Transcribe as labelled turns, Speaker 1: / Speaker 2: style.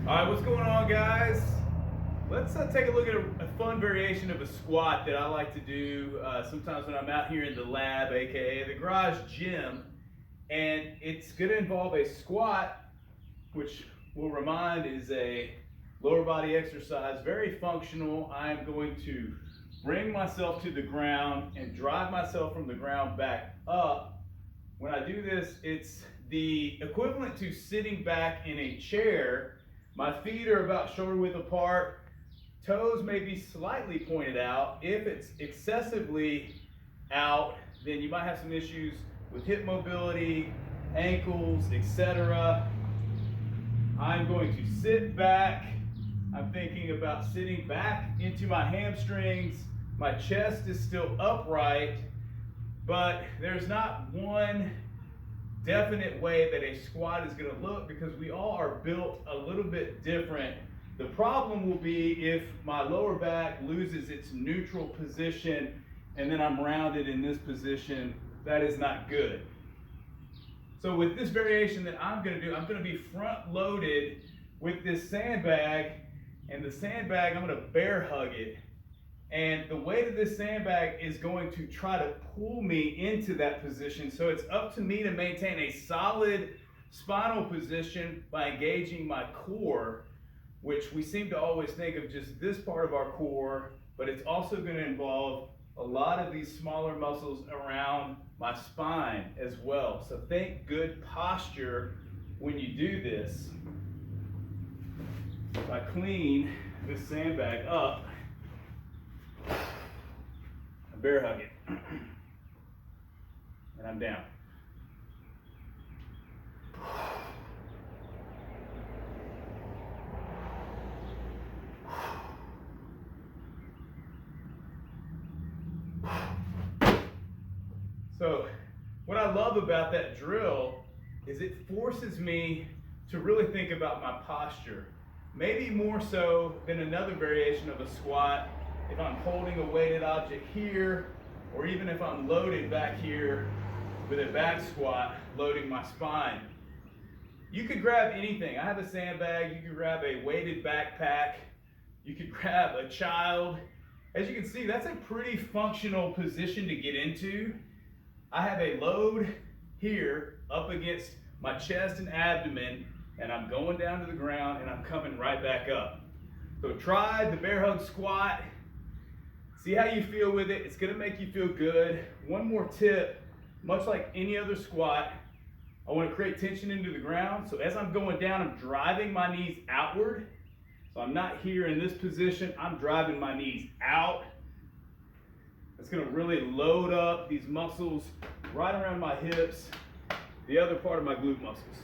Speaker 1: All right, what's going on, guys? Let's take a look at a fun variation of a squat that I like to do sometimes when I'm out here in the lab, aka the garage gym. And it's going to involve a squat, which we'll remind is a lower body exercise, very functional. I am going to bring myself to the ground and drive myself from the ground back up. When I do this, it's the equivalent to sitting back in a chair. My feet are about shoulder width apart. Toes may be slightly pointed out. If it's excessively out, then you might have some issues with hip mobility, ankles, etc. I'm going to sit back. I'm thinking about sitting back into my hamstrings. My chest is still upright, but there's not one definite way that a squat is going to look because we all are built a little bit different. The problem will be if my lower back loses its neutral position and then I'm rounded in this position. That is not good. So with this variation that I'm going to do, I'm going to be front loaded with this sandbag, and the sandbag, I'm going to bear hug it. And the weight of this sandbag is going to try to pull me into that position. So it's up to me to maintain a solid spinal position by engaging my core, which we seem to always think of just this part of our core, but it's also going to involve a lot of these smaller muscles around my spine as well. So think good posture when you do this. If I clean this sandbag up, I bear hug it, and I'm down. So what I love about that drill is it forces me to really think about my posture, maybe more so than another variation of a squat. If I'm holding a weighted object here, or even if I'm loaded back here with a back squat, loading my spine. You could grab anything. I have a sandbag, you could grab a weighted backpack, you could grab a child. As you can see, that's a pretty functional position to get into. I have a load here up against my chest and abdomen, and I'm going down to the ground and I'm coming right back up. So try the Bearhug squat. See how you feel with it. It's going to make you feel good. One more tip, much like any other squat, I want to create tension into the ground. So as I'm going down, I'm driving my knees outward. So I'm not here in this position. I'm driving my knees out. It's going to really load up these muscles right around my hips, the other part of my glute muscles.